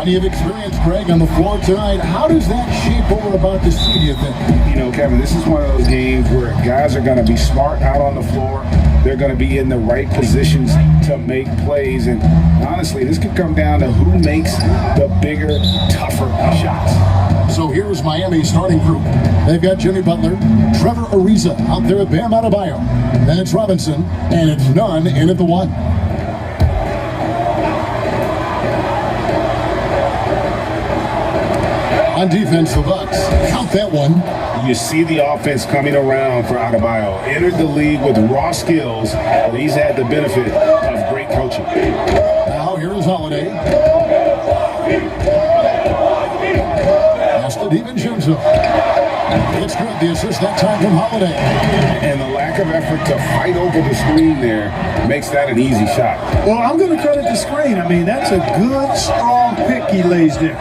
Plenty of experience, Greg, on the floor tonight. How does that shape what we're about to see, do you think? You know, Kevin, this is one of those games where guys are going to be smart out on the floor. They're going to be in the right positions to make plays. And honestly, this could come down to who makes the bigger, tougher shots. So here's Miami's starting group. They've got Jimmy Butler, Trevor Ariza out there at Bam Adebayo. Then it's Robinson, and it's Nunn in at the 1. On defense, the Bucks count that one. You see the offense coming around for Adebayo. Entered the league with raw skills, but he's had the benefit of great coaching. Now here is Holiday. That's to DiVincenzo. It's good. The assist that time from Holiday. And the lack of effort to fight over the screen there makes that an easy shot. Well, I'm going to credit the screen. I mean, that's a good, strong pick he lays there.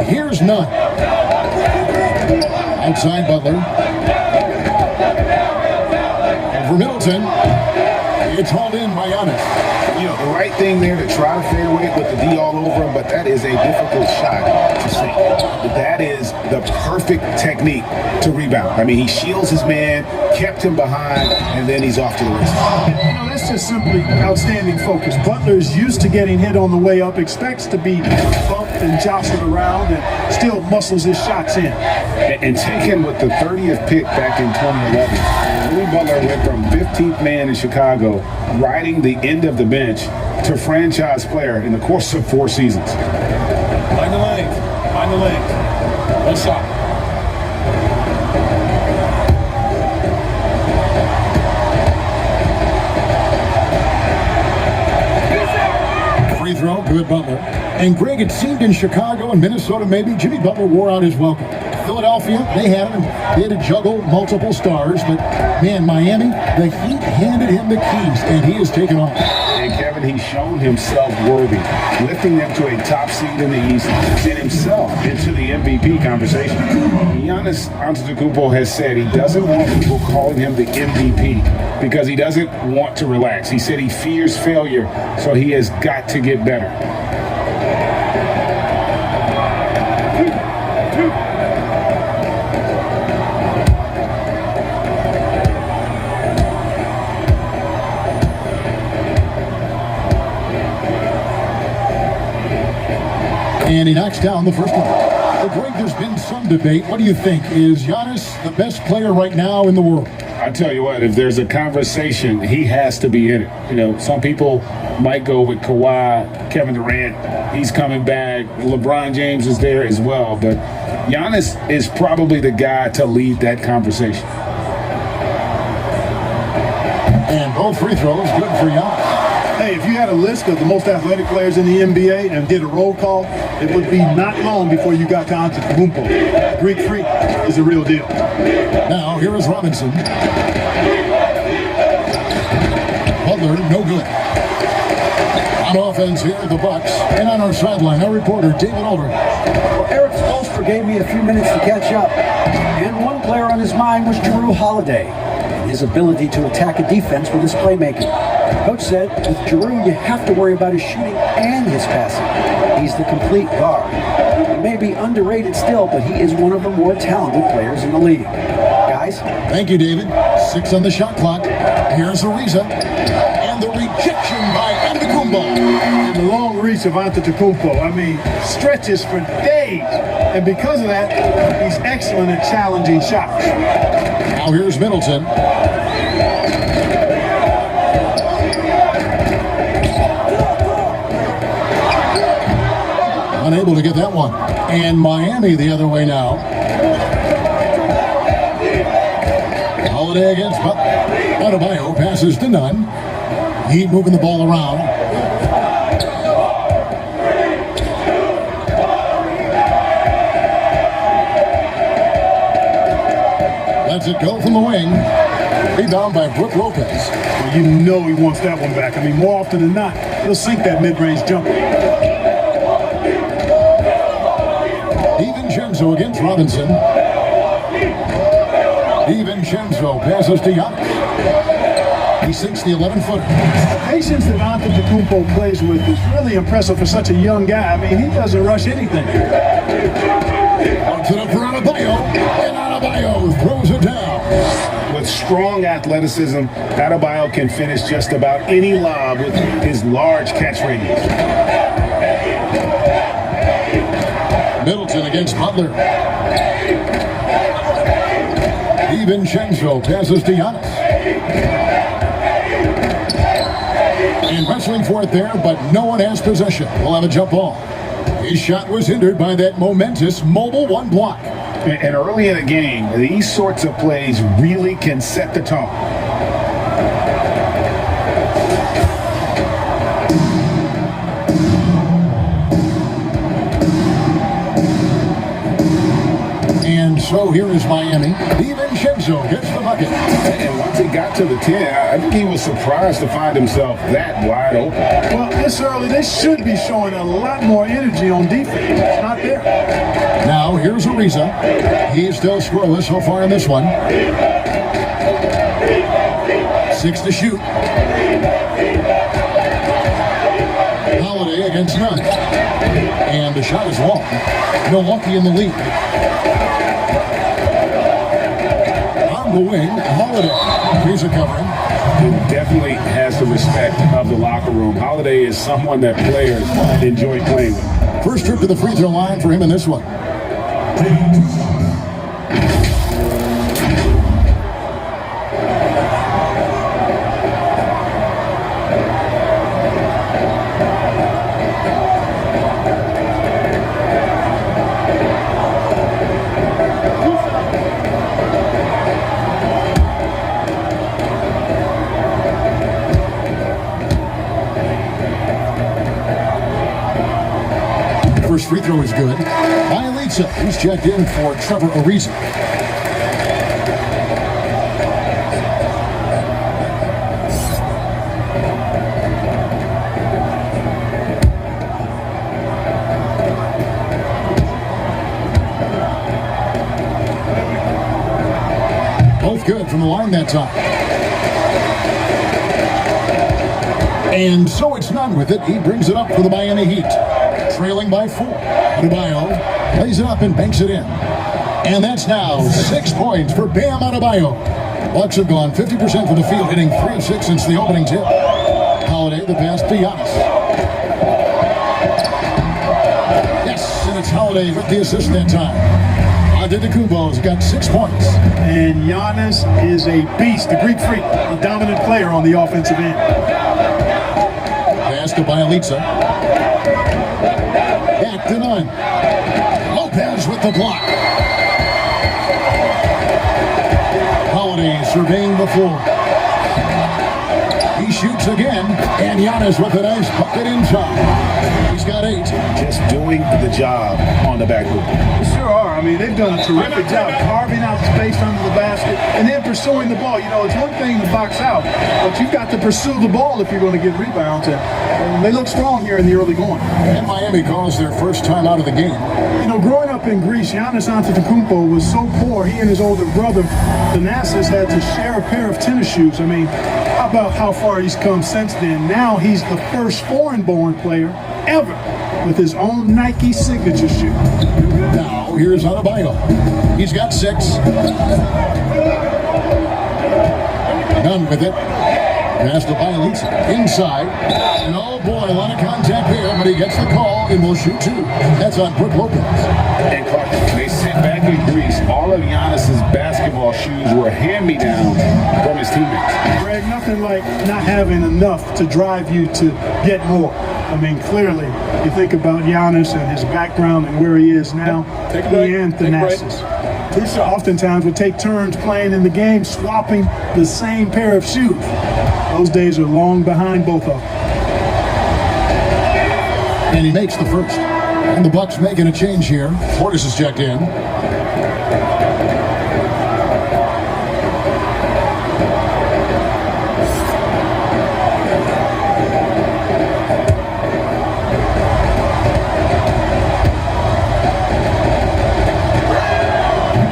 Here's Nunn. Outside Butler. Over Middleton. It's hauled in by Giannis. You know, the right thing there to try to fade away with the D all over him, but that is a difficult shot to sink. But that is the perfect technique to rebound. I mean, he shields his man, kept him behind, and then he's off to the races. You know, that's just simply outstanding focus. Butler's used to getting hit on the way up, expects to be bumped and jostled around, and still muscles his shots in. And taken with the 30th pick back in 2011, Jimmy Butler went from 15th man in Chicago, riding the end of the bench, to franchise player in the course of 4 seasons. Find the length. Find the length. One shot. Free throw, good Butler. And Greg, it seemed in Chicago and Minnesota maybe Jimmy Butler wore out his welcome. Philadelphia, they had him. They had to juggle multiple stars, but man, Miami, the Heat handed him the keys, and he has taken off. And Kevin, he's shown himself worthy, lifting them to a top seed in the East and himself into the MVP conversation. Giannis Antetokounmpo has said he doesn't want people calling him the MVP because he doesn't want to relax. He said he fears failure, so he has got to get better. And he knocks down the first one. Well, Greg, there's been some debate. What do you think? Is Giannis the best player right now in the world? I tell you what, if there's a conversation, he has to be in it. You know, some people might go with Kawhi, Kevin Durant. He's coming back. LeBron James is there as well. But Giannis is probably the guy to lead that conversation. And both free throws, good for Giannis. Hey, if you had a list of the most athletic players in the NBA and did a roll call, it would be not long before you got to Antetokounmpo. Greek Freak is a real deal. Now, here is Robinson. Butler, no good. On offense here, the Bucks. And on our sideline, our reporter, David Aldridge. Well, Eric Spoelstra gave me a few minutes to catch up. And one player on his mind was Jrue Holiday and his ability to attack a defense with his playmaking. Coach said, with Jrue, you have to worry about his shooting and his passing. He's the complete guard. He may be underrated still, but he is one of the more talented players in the league. Guys? Thank you, David. 6 on the shot clock. Here's Ariza. And the rejection by Antetokounmpo. And the long reach of Antetokounmpo, I mean, stretches for days. And because of that, he's excellent at challenging shots. Now here's Middleton. Unable to get that one. And Miami the other way now. Holiday against Adebayo, passes to Nunn. Heat moving the ball around. Lets it go from the wing. Rebound by Brook Lopez. Well, you know he wants that one back. I mean, more often than not, he'll sink that mid-range jumper. DiVincenzo against Robinson. DiVincenzo passes to Giannis. He sinks the 11-footer. The patience that Antetokounmpo plays with is really impressive for such a young guy. I mean, he doesn't rush anything. Up to the for Adebayo, and Adebayo throws it down. With strong athleticism, Adebayo can finish just about any lob with his large catch radius. Middleton against Butler. DiVincenzo passes to Giannis. And wrestling for it there, but no one has possession. We'll have a jump ball. His shot was hindered by that momentous mobile one block. And early in the game, these sorts of plays really can set the tone. And so here is Miami. DiVincenzo gets the bucket. And once he got to the 10, I think he was surprised to find himself that wide open. Well, this early, they should be showing a lot more energy on defense. It's not there. Now here's Ariza. He's still scoreless so far in this one. 6 to shoot. Holiday against none. And the shot is long. Milwaukee in the lead. On the wing, Holiday. Here's a covering. He definitely has the respect of the locker room. Holiday is someone that players enjoy playing with. First trip to the free throw line for him in this one. First free throw is good. Bielitsa, who's checked in for Trevor Ariza. Both good from the line that time. And so it's none with it. He brings it up for the Miami Heat. Trailing by 4. Adebayo lays it up and banks it in. And that's now 6 points for Bam Adebayo. Bucks have gone 50% from the field, hitting 3 of 6 since the opening tip. Holiday the pass to Giannis. Yes, and it's Holiday with the assist that time. Antetokounmpo's got 6 points. And Giannis is a beast, the Greek freak, a dominant player on the offensive end. Pass to Bielitsa. Back to none. Lopez with the block. Holiday surveying the floor. He shoots again, and Giannis with a nice bucket inside. He's got 8. Just doing the job on the backboard. They sure are. I mean, they've done a terrific job carving out space under the basket and then pursuing the ball. You know, it's one thing to box out, but you've got to pursue the ball if you're going to get rebounds. And they look strong here in the early going. And Miami calls their first time out of the game. You know, growing up in Greece, Giannis Antetokounmpo was so poor, he and his older brother, Thanasis, had to share a pair of tennis shoes. I mean, how about how far he's come since then? Now he's the first foreign-born player ever with his own Nike signature shoe. Now, here's Adebayo. He's got 6. None with it. Pass to Bielitsa. Inside. And oh boy, a lot of contact there, but he gets the call and will shoot 2. That's on Brook Lopez. And Clark, they sit back in Greece. All of Giannis's basketball shoes were hand-me-downs from his teammates. Greg, nothing like not having enough to drive you to get more. I mean, clearly, you think about Giannis and his background and where he is now. Take a break. He and Thanasis. Oftentimes would take turns playing in the game, swapping the same pair of shoes. Those days are long behind both of them. And he makes the first. And the Bucks making a change here. Portis is checked in.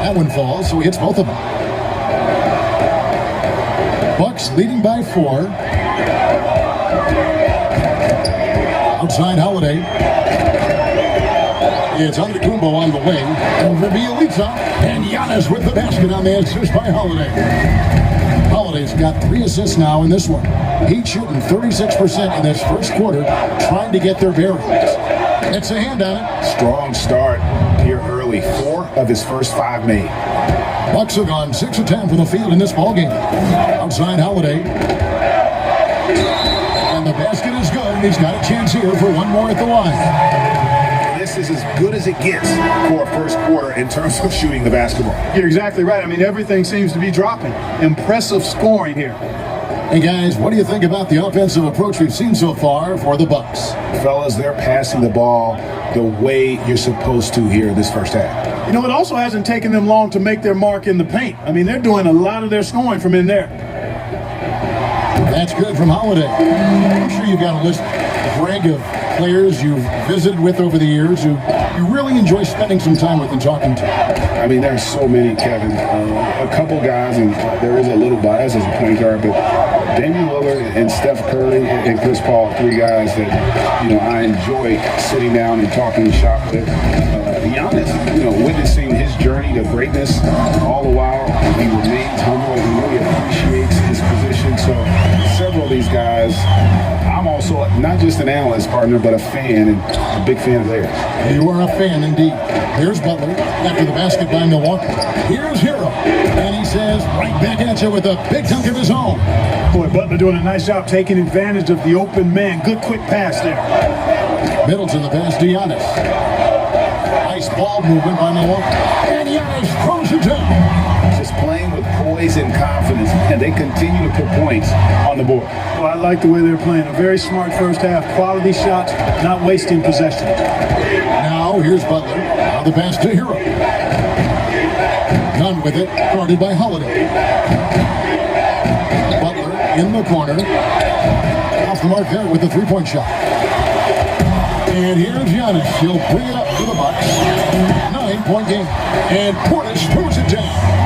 That one falls, so he hits both of them. Bucks leading by 4. Outside Holiday. It's Antetokounmpo on the wing. Over Bielitsa. And Giannis with the basket on the assist by Holiday. Holiday's got 3 assists now in this one. He's shooting 36% in this first quarter, trying to get their bearings. It's a hand on it. Strong start here early. 4 of his first 5 made. Bucks have gone 6 of 10 from the field in this ballgame. Outside Holiday. And the basket is good. He's got a chance here for one more at the line. This is as good as it gets for a first quarter in terms of shooting the basketball. You're exactly right. I mean, everything seems to be dropping. Impressive scoring here. Hey guys, what do you think about the offensive approach we've seen so far for the Bucks? Fellas, they're passing the ball the way you're supposed to here this first half. You know, it also hasn't taken them long to make their mark in the paint. I mean, they're doing a lot of their scoring from in there. That's good from Holiday. I'm sure you've got a list, Greg, of players you've visited with over the years who you really enjoy spending some time with and talking to. I mean, there's so many, Kevin. A couple guys, and there is a little bias as a point guard, but Damian Lillard and Steph Curry and Chris Paul, 3 guys that, I enjoy sitting down and talking shop with. Giannis, witnessing his journey to greatness all the while. He remains humble and he really appreciates his position. So several of these guys, I'm also not just an analyst partner, but a fan and a big fan of theirs. You are a fan indeed. Here's Butler after the basket by Milwaukee. Here's Hero. And he says right back at you with a big dunk of his own. Boy, Butler doing a nice job taking advantage of the open man. Good quick pass there. Middleton the pass to Giannis. Nice ball movement by Milwaukee. And Giannis throws it down. Just playing with poise and confidence, and they continue to put points on the board. Well, I like the way they're playing. A very smart first half. Quality shots, not wasting possession. Now, here's Butler. Now the pass to Hero. Done with it. Guarded by Holiday. Butler in the corner. Off the mark there with the 3-point shot. And here's Giannis. He'll bring it up to the Bucks. 9-point game. And Portis throws it down.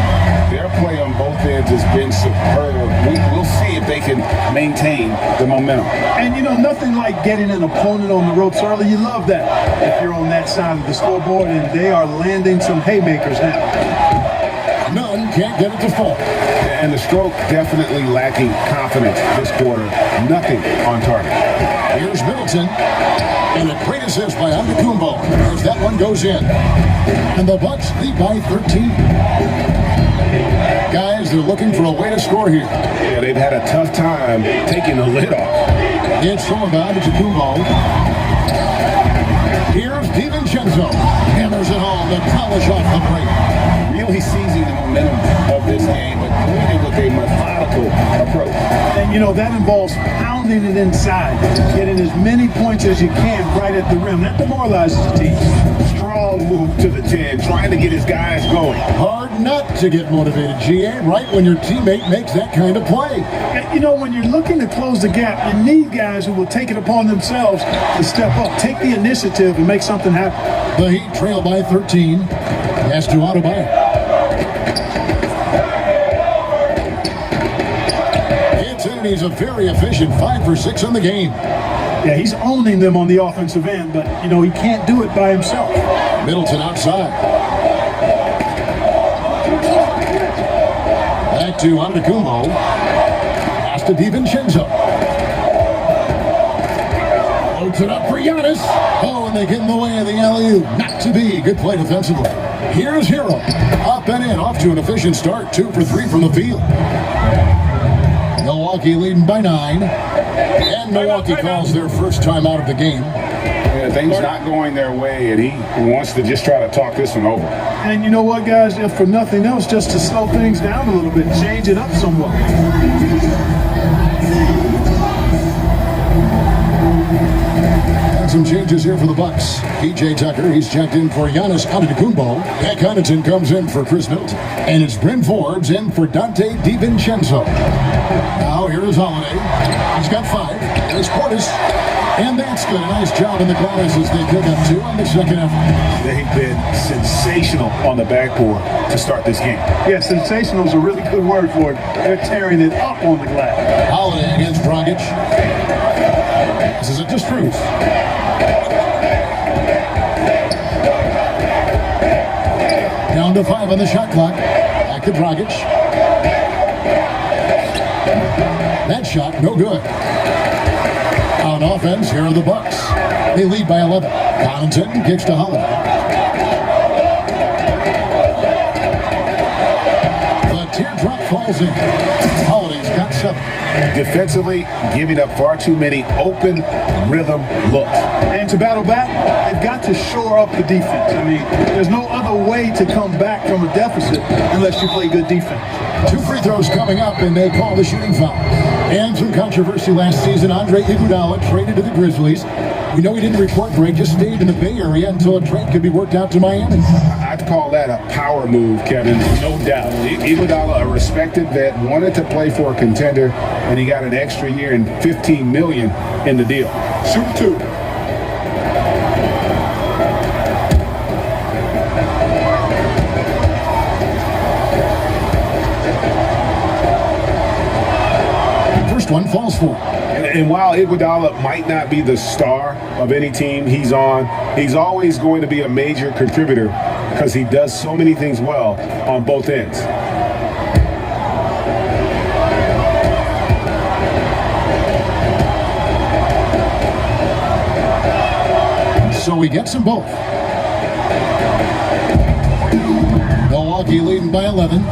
Their play on both ends has been superb. We'll see if they can maintain the momentum. And nothing like getting an opponent on the ropes early. You love that if you're on that side of the scoreboard, and they are landing some haymakers now. None can't get it to fall. And the stroke definitely lacking confidence this quarter. Nothing on target. Here's Middleton. And a great assist by Antetokounmpo as that one goes in. And the Bucks lead by 13. Guys, they're looking for a way to score here. Yeah, they've had a tough time taking the lid off. It's from about Antetokounmpo. Here's DiVincenzo. Hammers it home to polish off the break. Really seizing the momentum of this game, but doing it with a methodical approach. And that involves pounding it inside, getting as many points as you can right at the rim. That demoralizes the team. Strong move to the 10, trying to get his guys going. Hard not to get motivated, GA, right when your teammate makes that kind of play. When you're looking to close the gap, you need guys who will take it upon themselves to step up, take the initiative, and make something happen. The Heat trail by 13. Has to Adebayo. He's a very efficient 5 for 6 in the game. Yeah, he's owning them on the offensive end, but, he can't do it by himself. Middleton outside. Back to Antetokounmpo. Pass to DiVincenzo. Loads it up for Giannis. Oh, and they get in the way of the alley-oop. Not to be. Good play defensively. Here's Hero. Up and in. Off to an efficient start. 2 for 3 from the field. Milwaukee leading by 9. And Milwaukee calls their first time out of the game. Yeah, things not going their way, and he wants to just try to talk this one over. And you know what, guys? If for nothing else, just to slow things down a little bit, change it up somewhat. And some changes here for the Bucks. PJ Tucker, he's checked in for Giannis Antetokounmpo. Pat Connaughton comes in for Chris Middleton. And it's Bryn Forbes in for Dante DiVincenzo. Now here is Holiday. He's got 5. There's Portis. And that's good. A nice job in the glass as they pick up 2 on the second effort. They've been sensational on the backboard to start this game. Yeah, sensational is a really good word for it. They're tearing it up on the glass. Holiday against Dragic. This is a distruth. Down to 5 on the shot clock. Back to Dragic. That shot, no good. On offense, here are the Bucks. They lead by 11. Connaughton kicks to Holiday. The teardrop falls in. Holiday's got 7. Defensively, giving up far too many open rhythm looks. And to battle back, they've got to shore up the defense. I mean, there's no other way to come back from a deficit unless you play good defense. 2 free throws coming up, and they call the shooting foul. And some controversy last season. Andre Iguodala traded to the Grizzlies. We know he didn't report break, just stayed in the Bay Area until a trade could be worked out to Miami. I'd call that a power move, Kevin, no doubt. Iguodala, a respected vet, wanted to play for a contender, and he got an extra year and $15 million in the deal. Shoot 2. First one falls for him. And while Iguodala might not be the star of any team he's on, he's always going to be a major contributor because he does so many things well on both ends. So he gets them both. Milwaukee leading by 11.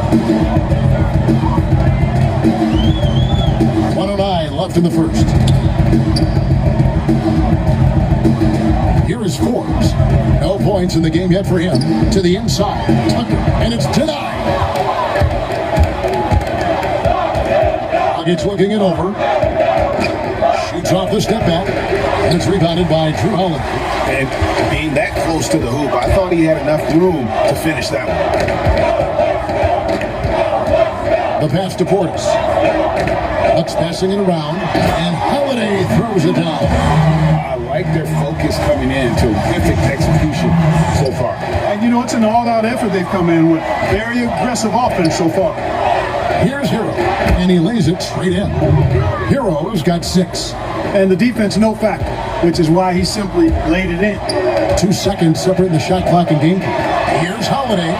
109 left in the first. Here is Forbes. No points in the game yet for him. To the inside. Tucker. And it's denied. Dragic looking it over. Shoots off the step back. And it's rebounded by Drew Holiday. And being that close to the hoop, I thought he had enough room to finish that one. The pass to Portis. Bucks passing it around, and Holiday throws it down. I like their focus coming in, terrific execution so far. And you know, it's an all-out effort they've come in with. Very aggressive offense so far. Here's Hero, and he lays it straight in. Hero's got 6. And the defense no factor, which is why he simply laid it in. 2 seconds separating the shot clock and game. Here's Holiday.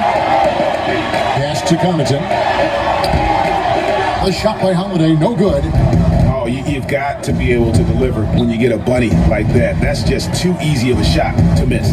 Pass to Connaughton. The shot by Holiday, no good. Oh, you've got to be able to deliver when you get a bunny like that. That's just too easy of a shot to miss.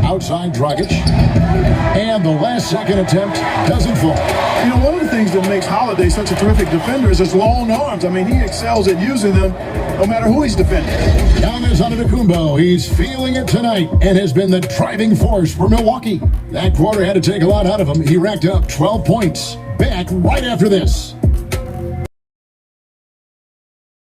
Outside Dragic. And the last second attempt doesn't fall. You know, one of the things that makes Holiday such a terrific defender is his long arms. I mean, he excels at using them no matter who he's defending. Giannis Antetokounmpo, he's feeling it tonight and has been the driving force for Milwaukee. That quarter had to take a lot out of him. He racked up 12 points. Back right after this.